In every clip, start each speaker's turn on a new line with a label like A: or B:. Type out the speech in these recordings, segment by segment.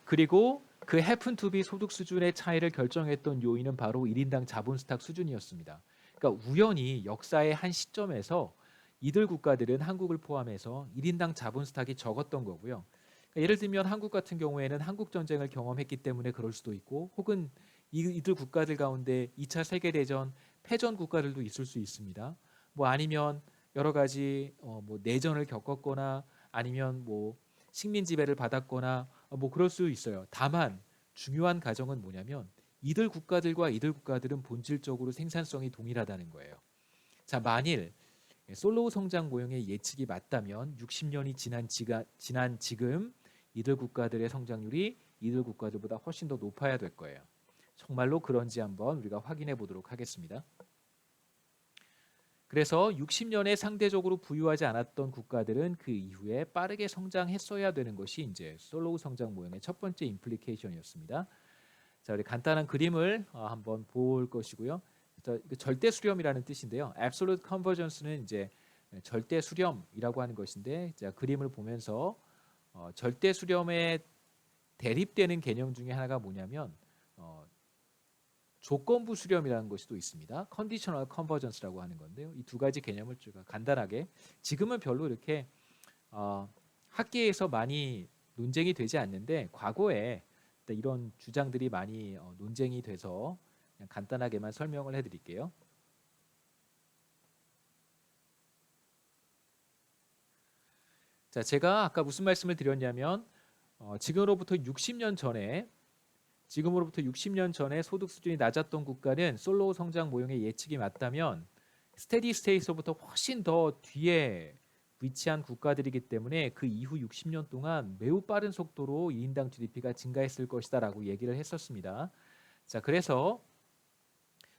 A: 그리고 그 happen to be 소득 수준의 차이를 결정했던 요인은 바로 1인당 자본 스탁 수준이었습니다. 그러니까 우연히 역사의 한 시점에서 이들 국가들은 한국을 포함해서 1인당 자본 스탁이 적었던 거고요. 그러니까 예를 들면 한국 같은 경우에는 한국 전쟁을 경험했기 때문에 그럴 수도 있고, 혹은 이들 국가들 가운데 2차 세계 대전 패전 국가들도 있을 수 있습니다. 뭐 아니면 여러 가지 뭐 내전을 겪었거나 아니면 뭐 식민 지배를 받았거나 뭐 그럴 수 있어요. 다만 중요한 가정은 뭐냐면 이들 국가들과 이들 국가들은 본질적으로 생산성이 동일하다는 거예요. 자, 만일 솔로우 성장 모형의 예측이 맞다면 60년이 지난 지금 이들 국가들의 성장률이 이들 국가들보다 훨씬 더 높아야 될 거예요. 정말로 그런지 한번 우리가 확인해 보도록 하겠습니다. 그래서 60년에 상대적으로 부유하지 않았던 국가들은 그 이후에 빠르게 성장했어야 되는 것이 이제 솔로우 성장 모형의 첫 번째 임플리케이션이었습니다. 자, 우리 간단한 그림을 한번 볼 것이고요. 절대 수렴이라는 뜻인데요. Absolute Convergence는 이제 절대 수렴이라고 하는 것인데, 자, 그림을 보면서 절대 수렴에 대립되는 개념 중에 하나가 뭐냐면 조건부 수렴이라는 것이 또 있습니다. Conditional Convergence라고 하는 건데요. 이 두 가지 개념을 제가 간단하게, 지금은 별로 이렇게 학계에서 많이 논쟁이 되지 않는데 과거에 이런 주장들이 많이 논쟁이 돼서 그냥 간단하게만 설명을 해드릴게요. 자, 제가 아까 무슨 말씀을 드렸냐면 지금으로부터 60년 전에 소득 수준이 낮았던 국가는 솔로우 성장 모형의 예측이 맞다면 스테디 스테이트로부터 훨씬 더 뒤에 위치한 국가들이기 때문에 그 이후 60년 동안 매우 빠른 속도로 1인당 GDP가 증가했을 것이다라고 얘기를 했었습니다. 자, 그래서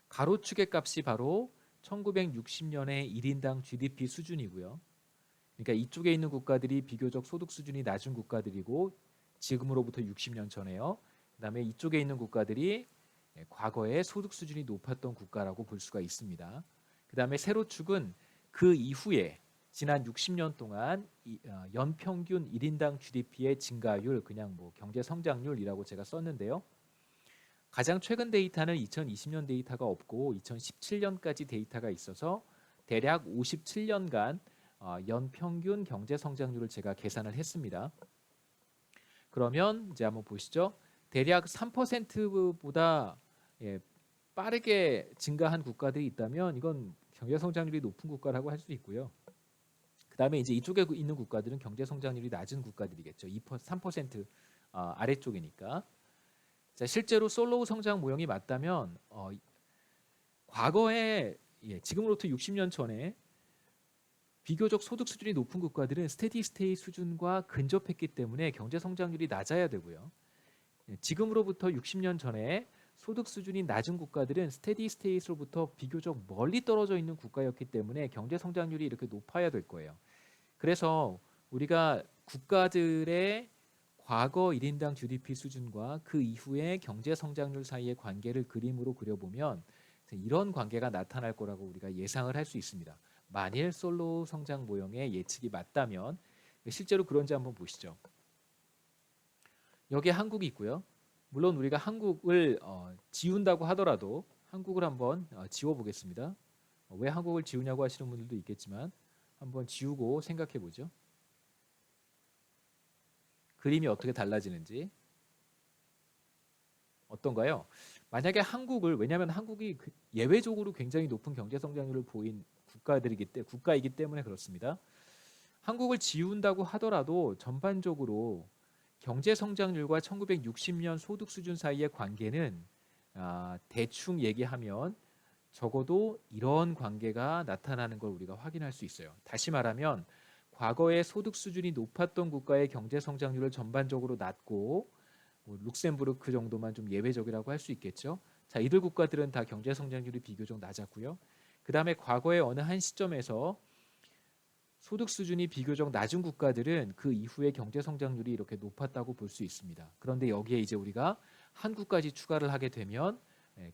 A: 가로축의 값이 바로 1960년의 1인당 GDP 수준이고요. 그러니까 이쪽에 있는 국가들이 비교적 소득 수준이 낮은 국가들이고 지금으로부터 60년 전에요. 그다음에 이쪽에 있는 국가들이 과거에 소득 수준이 높았던 국가라고 볼 수가 있습니다. 그다음에 세로축은 그 이후에 지난 60년 동안 연평균 1인당 GDP의 증가율, 그냥 뭐 경제 성장률이라고 제가 썼는데요. 가장 최근 데이터는 2020년 데이터가 없고 2017년까지 데이터가 있어서 대략 57년간 연평균 경제 성장률을 제가 계산을 했습니다. 그러면 이제 한번 보시죠. 대략 3%보다 빠르게 증가한 국가들이 있다면 이건 경제 성장률이 높은 국가라고 할 수 있고요. 그다음에 이제 이쪽에 있는 국가들은 경제 성장률이 낮은 국가들이겠죠. 3% 아래쪽이니까. 자, 실제로 솔로우 성장 모형이 맞다면 과거에 지금으로부터 60년 전에 비교적 소득 수준이 높은 국가들은 스테디 스테이트 수준과 근접했기 때문에 경제 성장률이 낮아야 되고요. 지금으로부터 60년 전에 소득 수준이 낮은 국가들은 스테디 스테이트로부터 비교적 멀리 떨어져 있는 국가였기 때문에 경제 성장률이 이렇게 높아야 될 거예요. 그래서 우리가 국가들의 과거 1인당 GDP 수준과 그 이후의 경제 성장률 사이의 관계를 그림으로 그려보면 이런 관계가 나타날 거라고 우리가 예상을 할 수 있습니다. 만일 솔로 성장 모형의 예측이 맞다면 실제로 그런지 한번 보시죠. 여기에 한국이 있고요. 물론 우리가 한국을 지운다고 하더라도 한국을 한번 지워보겠습니다. 왜 한국을 지우냐고 하시는 분들도 있겠지만 한번 지우고 생각해 보죠. 그림이 어떻게 달라지는지. 어떤가요? 만약에 왜냐하면 한국이 예외적으로 굉장히 높은 경제 성장률을 보인 국가이기 때문에 그렇습니다. 한국을 지운다고 하더라도 전반적으로 경제 성장률과 1960년 소득 수준 사이의 관계는 대충 얘기하면 적어도 이런 관계가 나타나는 걸 우리가 확인할 수 있어요. 다시 말하면 과거에 소득 수준이 높았던 국가의 경제 성장률을 전반적으로 낮고 뭐 룩셈부르크 정도만 좀 예외적이라고 할 수 있겠죠. 자, 이들 국가들은 다 경제 성장률이 비교적 낮았고요. 그 다음에 과거의 어느 한 시점에서 소득 수준이 비교적 낮은 국가들은 그 이후에 경제 성장률이 이렇게 높았다고 볼 수 있습니다. 그런데 여기에 이제 우리가 한국까지 추가를 하게 되면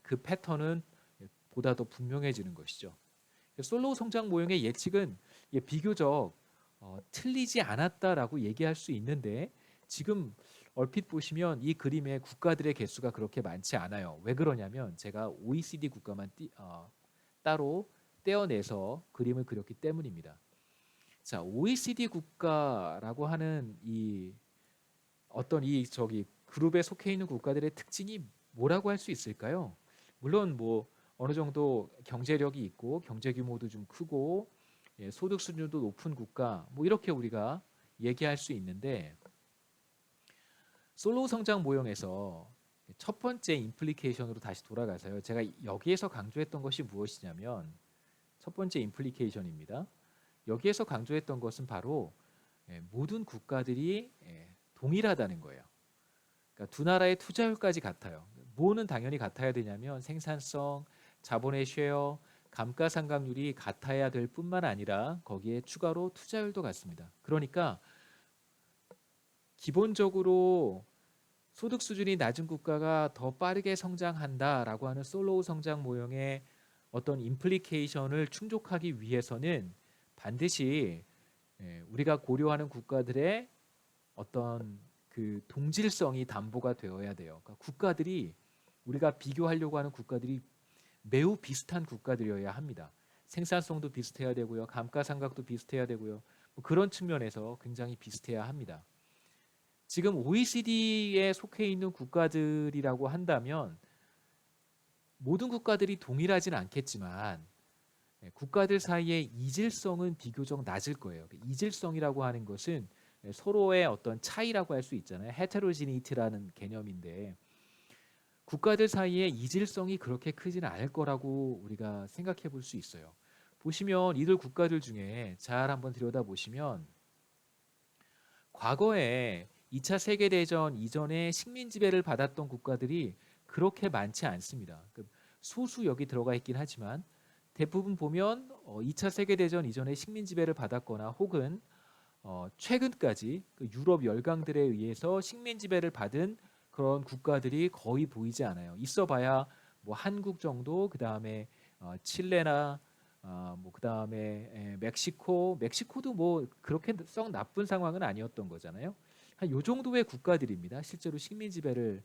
A: 그 패턴은 보다 더 분명해지는 것이죠. 솔로우 성장 모형의 예측은 비교적 틀리지 않았다라고 얘기할 수 있는데 지금 얼핏 보시면 이 그림의 국가들의 개수가 그렇게 많지 않아요. 왜 그러냐면 제가 OECD 국가만 따로 떼어내서 그림을 그렸기 때문입니다. 자, OECD 국가라고 하는 이 어떤 이 저기 그룹에 속해 있는 국가들의 특징이 뭐라고 할 수 있을까요? 물론 뭐 어느 정도 경제력이 있고 경제 규모도 좀 크고 소득 수준도 높은 국가 뭐 이렇게 우리가 얘기할 수 있는데 솔로우 성장 모형에서 첫 번째 임플리케이션으로 다시 돌아가서요. 제가 여기에서 강조했던 것이 무엇이냐면 첫 번째 임플리케이션입니다. 여기에서 강조했던 것은 바로 모든 국가들이 동일하다는 거예요. 그러니까 두 나라의 투자율까지 같아요. 뭐는 당연히 같아야 되냐면 생산성, 자본의 쉐어, 감가상각률이 같아야 될 뿐만 아니라 거기에 추가로 투자율도 같습니다. 그러니까 기본적으로 소득 수준이 낮은 국가가 더 빠르게 성장한다라고 하는 솔로우 성장 모형의 어떤 임플리케이션을 충족하기 위해서는 반드시 우리가 고려하는 국가들의 어떤 그 동질성이 담보가 되어야 돼요. 그러니까 국가들이 우리가 비교하려고 하는 국가들이 매우 비슷한 국가들이어야 합니다. 생산성도 비슷해야 되고요. 감가상각도 비슷해야 되고요. 뭐 그런 측면에서 굉장히 비슷해야 합니다. 지금 OECD에 속해 있는 국가들이라고 한다면 모든 국가들이 동일하진 않겠지만 국가들 사이의 이질성은 비교적 낮을 거예요. 이질성이라고 하는 것은 서로의 어떤 차이라고 할 수 있잖아요. 헤테로지니티라는 개념인데 국가들 사이의 이질성이 그렇게 크지는 않을 거라고 우리가 생각해 볼 수 있어요. 보시면 이들 국가들 중에 잘 한번 들여다보시면 과거에 2차 세계대전 이전에 식민 지배를 받았던 국가들이 그렇게 많지 않습니다. 소수 여기 들어가 있긴 하지만 대부분 보면 2차 세계대전 이전에 식민 지배를 받았거나 혹은 최근까지 그 유럽 열강들에 의해서 식민 지배를 받은 그런 국가들이 거의 보이지 않아요. 있어봐야 뭐 한국 정도, 그 다음에 칠레나 뭐 그 다음에 멕시코도 뭐 그렇게 썩 나쁜 상황은 아니었던 거잖아요. 한 요 정도의 국가들입니다. 실제로 식민 지배를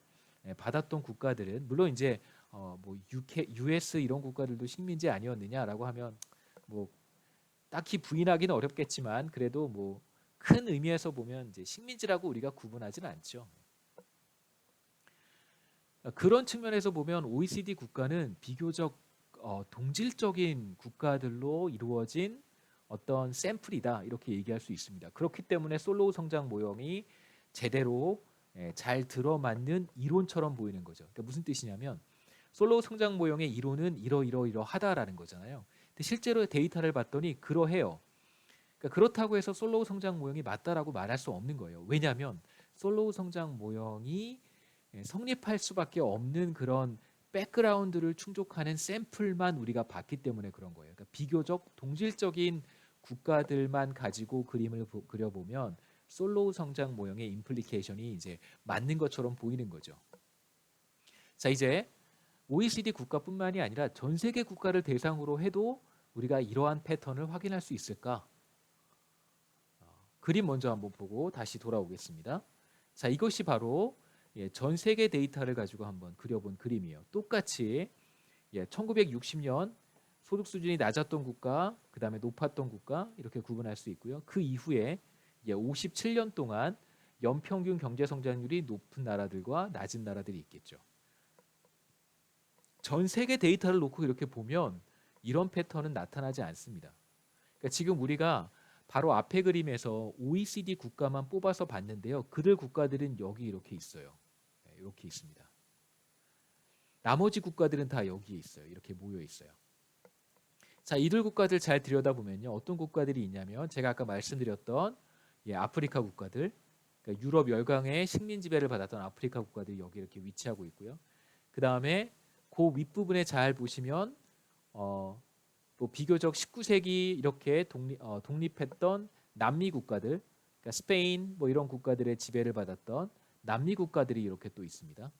A: 받았던 국가들은 물론 이제 뭐 US 이런 국가들도 식민지 아니었느냐라고 하면 뭐 딱히 부인하기는 어렵겠지만 그래도 뭐 큰 의미에서 보면 이제 식민지라고 우리가 구분하지는 않죠. 그런 측면에서 보면 OECD 국가는 비교적 동질적인 국가들로 이루어진 어떤 샘플이다 이렇게 얘기할 수 있습니다. 그렇기 때문에 솔로우 성장 모형이 제대로 잘 들어맞는 이론처럼 보이는 거죠. 그러니까 무슨 뜻이냐면 솔로우 성장 모형의 이론은 이러하다라는 거잖아요. 근데 실제로 데이터를 봤더니 그러해요. 그러니까 그렇다고 해서 솔로우 성장 모형이 맞다라고 말할 수 없는 거예요. 왜냐하면 솔로우 성장 모형이 성립할 수밖에 없는 그런 백그라운드를 충족하는 샘플만 우리가 봤기 때문에 그런 거예요. 그러니까 비교적 동질적인 국가들만 가지고 그림을 그려보면 솔로우 성장 모형의 임플리케이션이 이제 맞는 것처럼 보이는 거죠. 자, 이제 OECD 국가뿐만이 아니라 전 세계 국가를 대상으로 해도 우리가 이러한 패턴을 확인할 수 있을까? 그림 먼저 한번 보고 다시 돌아오겠습니다. 자, 이것이 바로 전 세계 데이터를 가지고 한번 그려본 그림이에요. 똑같이 1960년 소득 수준이 낮았던 국가, 그 다음에 높았던 국가 이렇게 구분할 수 있고요. 그 이후에 57년 동안 연평균 경제 성장률이 높은 나라들과 낮은 나라들이 있겠죠. 전 세계 데이터를 놓고 이렇게 보면 이런 패턴은 나타나지 않습니다. 그러니까 지금 우리가 바로 앞에 그림에서 OECD 국가만 뽑아서 봤는데요. 그들 국가들은 여기 이렇게 있어요. 이렇게 있습니다. 나머지 국가들은 다 여기에 있어요. 이렇게 모여 있어요. 자, 이들 국가들 잘 들여다보면요. 어떤 국가들이 있냐면 제가 아까 말씀드렸던 아프리카 국가들, 그러니까 유럽 열강의 식민 지배를 받았던 아프리카 국가들이 여기 이렇게 위치하고 있고요. 그 다음에 그 윗부분에 잘 보시면 또 비교적 19세기 이렇게 독립했던 남미 국가들, 그러니까 스페인 뭐 이런 국가들의 지배를 받았던 남미 국가들이 이렇게 또 있습니다.